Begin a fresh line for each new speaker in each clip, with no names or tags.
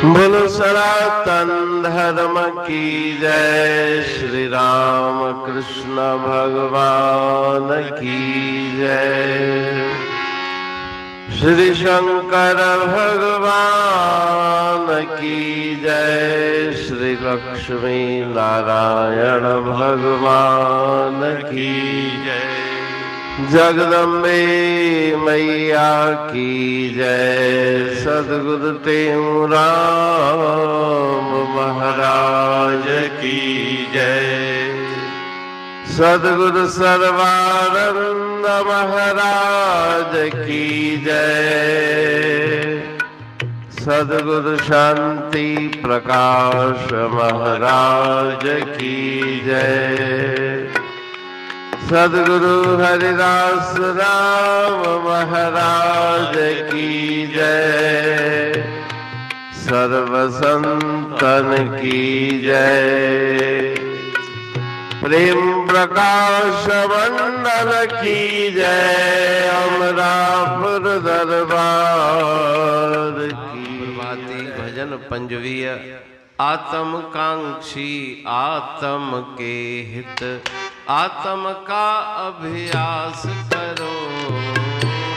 बोलो सनातन धर्म की जय। श्री राम कृष्ण भगवान की जय। श्री शंकर भगवान की जय। श्री लक्ष्मी नारायण भगवान की जय। जगदम्बे मैया की जय। सद्गुरु राम महाराज की जय। सद्गुरु सर्वानंद महाराज की जय। सद्गुरु शांति प्रकाश महाराज की जय। सद्गुरु हरिदास राम महाराज की जय। सर्व संतन की जय। प्रेम प्रकाश मंडल की जय। अमरापुर दरबार की। प्रभाती भजन पंजवीय। आत्मकांक्षी आत्म के हित आत्म का अभ्यास करो।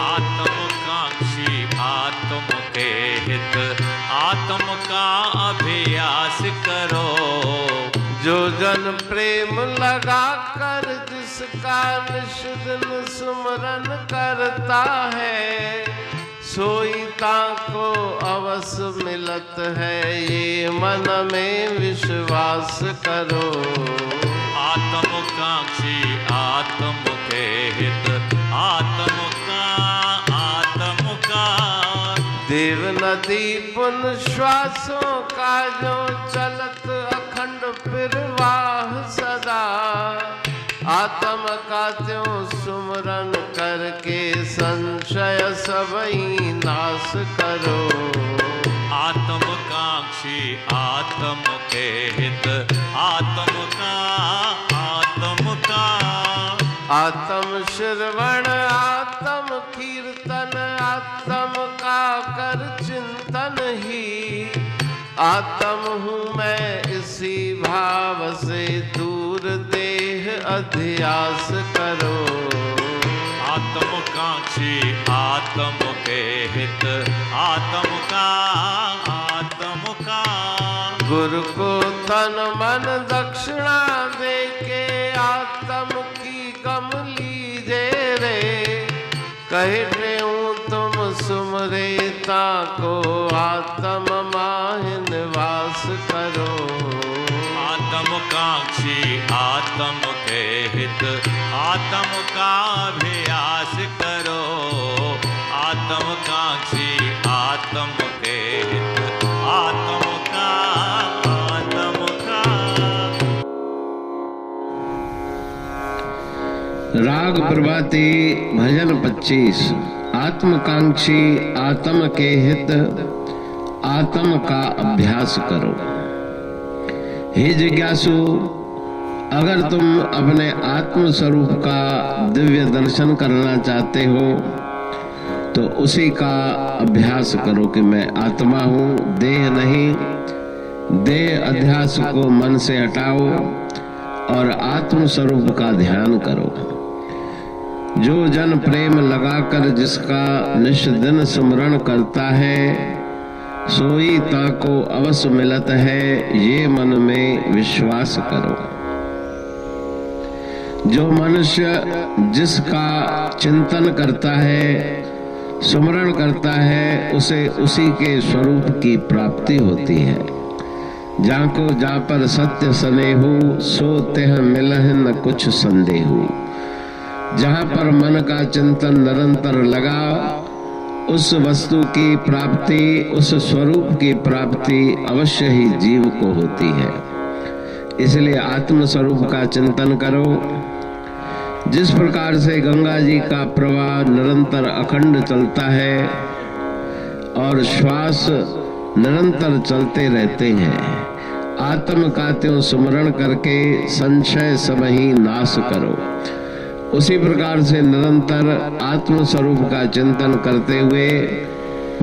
आत्मकांक्षी आत्म के हित आत्म का अभ्यास करो।
जो जन प्रेम लगा कर जिसका निष्दिन सुमरन करता है, सोई ताको अवश्य मिलत है, ये मन में विश्वास करो।
आत्मकांक्षी आत्म के हित आत्म का
देव नदी पुन श्वासों का जो चलत अखंड प्रवाह सदा, आत्म का त्यों सुमरन करके संशय सबई नाश करो।
आत्मकांक्षी आत्म के हित आत्म का
आत्म श्रवण आत्म कीर्तन आत्म का कर चिंतन ही, आत्म हूँ मैं इसी भाव से दूर देह अध्यास करो।
आत्मकांक्षी आत्म के हित आत्म का
गुरु को तन मन दक्षिणा दे के आत्म की गम लीजे रे, कहते हूँ तुम सुमरे ताको आत्म माहि निवास करो।
आत्मकांक्षी आत्म के हित आत्म का अभ्यास करो। आत्मकांक्षी आत्म के हित आत्म का
राग प्रभाती भजन 25। आत्मकांक्षी आत्म के हित आत्म का अभ्यास करो। हे जिज्ञासु, अगर तुम अपने आत्म स्वरूप का दिव्य दर्शन करना चाहते हो तो उसी का अभ्यास करो कि मैं आत्मा हूँ, देह नहीं। देह अध्यास को मन से हटाओ और आत्म स्वरूप का ध्यान करो। जो जन प्रेम लगाकर जिसका निष्दिन स्मरण करता है, सोई ताको अवश्य मिलत है, ये मन में विश्वास करो। जो मनुष्य जिसका चिंतन करता है, स्मरण करता है, उसे उसी के स्वरूप की प्राप्ति होती है। जाको जा पर सत्य स्नेहु, सो तेह मिलह न कुछ संदेहु। जहाँ पर मन का चिंतन निरंतर लगा, उस वस्तु की प्राप्ति, उस स्वरूप की प्राप्ति अवश्य ही जीव को होती है। इसलिए आत्म स्वरूप का चिंतन करो। जिस प्रकार से गंगा जी का प्रवाह निरंतर अखंड चलता है और श्वास निरंतर चलते रहते हैं, आत्म का त्यों स्मरण करके संशय सब ही नाश करो। उसी प्रकार से निरंतर आत्म स्वरूप का चिंतन करते हुए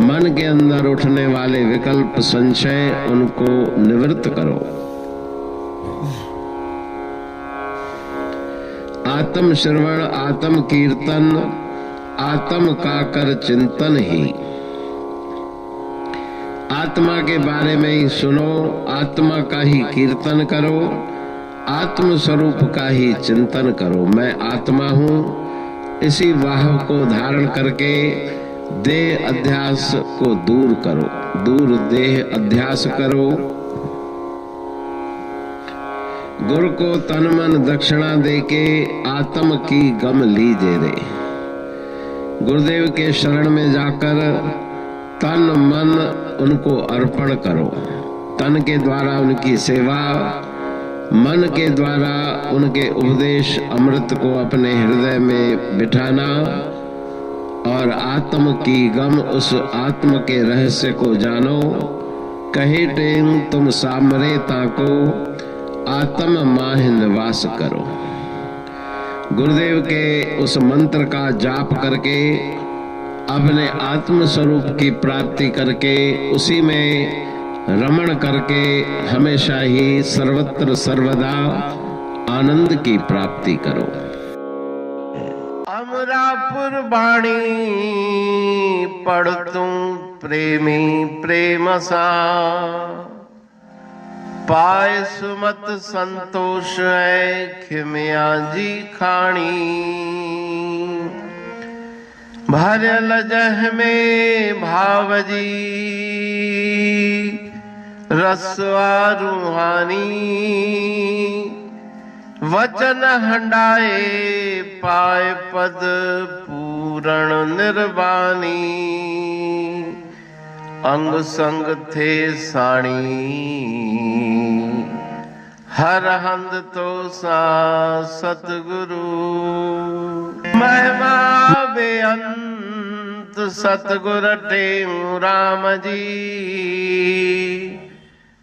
मन के अंदर उठने वाले विकल्प संशय उनको निवृत्त करो। आत्म श्रवण, आत्म कीर्तन, आत्म का कर चिंतन ही। आत्मा के बारे में ही सुनो, आत्मा का ही कीर्तन करो, आत्म स्वरूप का ही चिंतन करो। मैं आत्मा हूँ, इसी वाह को धारण करके देह अध्यास को दूर करो। दूर देह अध्यास करो। गुरु को तन मन दक्षिणा देके आत्म की गम लीजे रे। गुरुदेव के शरण में जाकर तन मन उनको अर्पण करो। तन के द्वारा उनकी सेवा, मन के द्वारा उनके उपदेश अमृत को अपने हृदय में बिठाना और आत्म की गम, उस आत्म के रहस्य को जानो। कहे टेम तुम सामरे ताको, आत्म माह निवास करो। गुरुदेव के उस मंत्र का जाप करके अपने आत्म स्वरूप की प्राप्ति करके उसी में रमण करके हमेशा ही सर्वत्र सर्वदा आनंद की प्राप्ति करो।
अमरापुर बाणी पढ़तूं प्रेमी प्रेम सा, पाए सुमत संतोष है खिमिया जी खाणी। भरल जह में भावजी रसवा रूहानी, वचन हंडाए पाए पद पूरण निर्वाणी। अंग संग थे साणी हर हंद तो सा सतगुरु। महिमा बेअंत सतगुर टेऊ राम जी,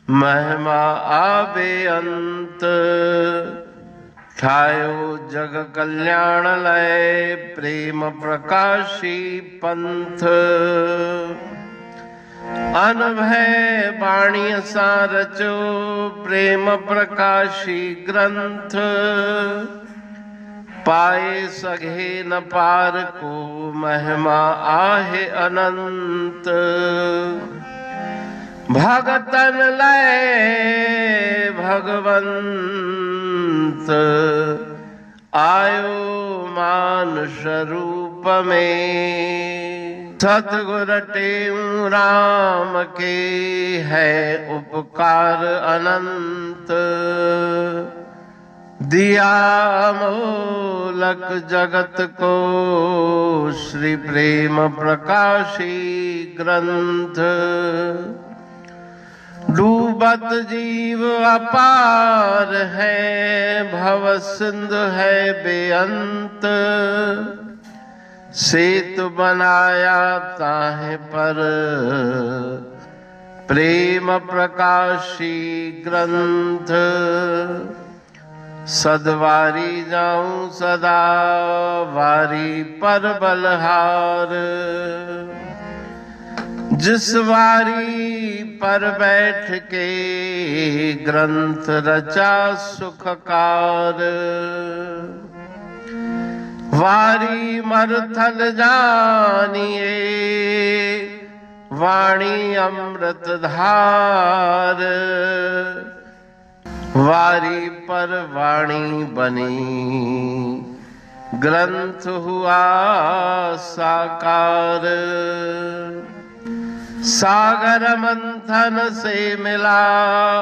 महिमा आबे अंत ठायो जग कल्याण लय प्रेम प्रकाशी पंथ। अनभय बाणी सा रचो प्रेम प्रकाशी ग्रंथ। पाए सघे न पार को महिमा आहे अनंत। भगतन लय भगवंत, आयो मानुष रूप में। सतगुर टेऊ राम के है उपकार अनंत। दिया मोलक जगत को श्री प्रेम प्रकाशी ग्रंथ। डूबत जीव अपार है, भव सिंधु है बेअंत। सेतु बनाया ताहे पर प्रेम प्रकाशी ग्रंथ। सदवारी जाऊं सदा वारी पर बलहार। जिस वारी पर बैठ के ग्रंथ रचा सुखकार। वारी मरथल जानिए वाणी अमृत धार। वारी पर वाणी बनी ग्रंथ हुआ साकार। सागर मंथन से मिला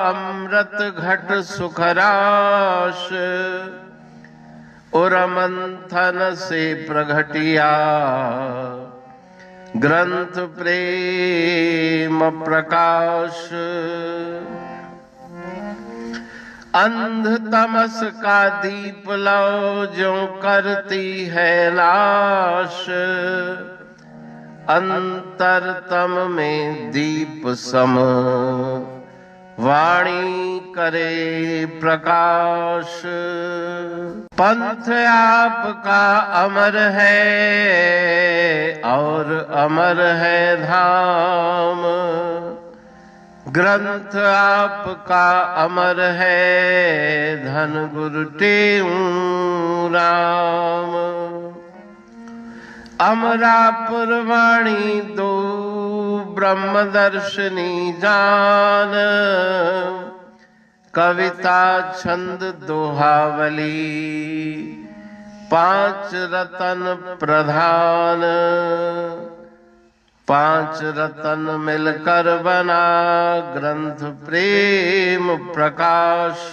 अमृत घट सुखराश। और मंथन से प्रगटिया ग्रंथ प्रेम प्रकाश। अंध तमस का दीप लो जो करती है नाश। अंतरतम में दीप सम वाणी करे प्रकाश। पंथ आपका अमर है और अमर है धाम। ग्रंथ आपका अमर है धन गुरु तेऊ राम। अमरापुर वाणी दो ब्रह्मदर्शनी जान। कविता छंद दोहावली 5 रतन प्रधान। 5 रतन मिलकर बना ग्रंथ प्रेम प्रकाश।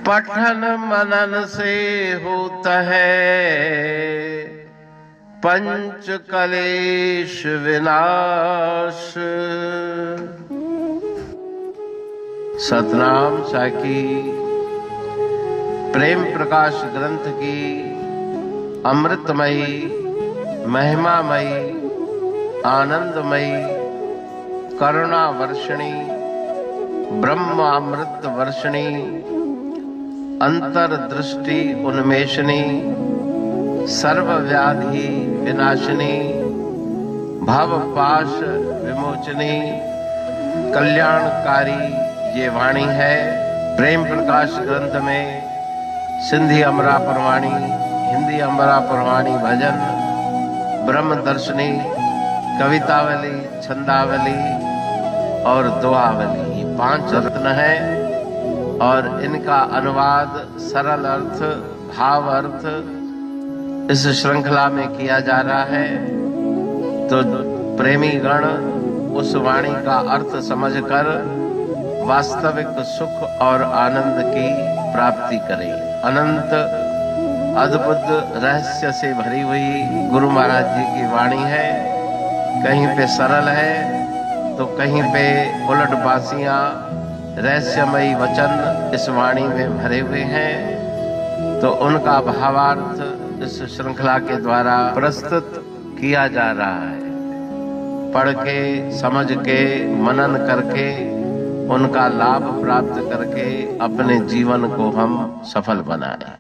पठन मनन से होता है पंच कलेश विनाश। सतनाम साखी प्रेम प्रकाश ग्रंथ की अमृतमयी महिमामयी आनंदमयी करुणा वर्षिणी ब्रह्मामृत वर्षिणी अंतर्दृष्टि उन्मेषणी सर्वव्याधि विनाशिनी भवपाश विमोचनी कल्याणकारी ये वाणी है। प्रेम प्रकाश ग्रंथ में सिंधी अमरापुर वाणी, हिंदी अमरापुर वाणी भजन, ब्रह्म दर्शनी, कवितावली, छंदावली और दोहावली, ये 5 रत्न है और इनका अनुवाद सरल अर्थ भाव अर्थ इस श्रृंखला में किया जा रहा है। तो प्रेमी गण उस वाणी का अर्थ समझकर वास्तविक सुख और आनंद की प्राप्ति करें। अनंत अद्भुत रहस्य से भरी हुई गुरु महाराज जी की वाणी है। कहीं पे सरल है तो कहीं पे उलट बासियां रहस्यमयी वचन इस वाणी में भरे हुए हैं। तो उनका भावार्थ इस श्रृंखला के द्वारा प्रस्तुत किया जा रहा है। पढ़ के समझ के मनन करके उनका लाभ प्राप्त करके अपने जीवन को हम सफल बनाएं।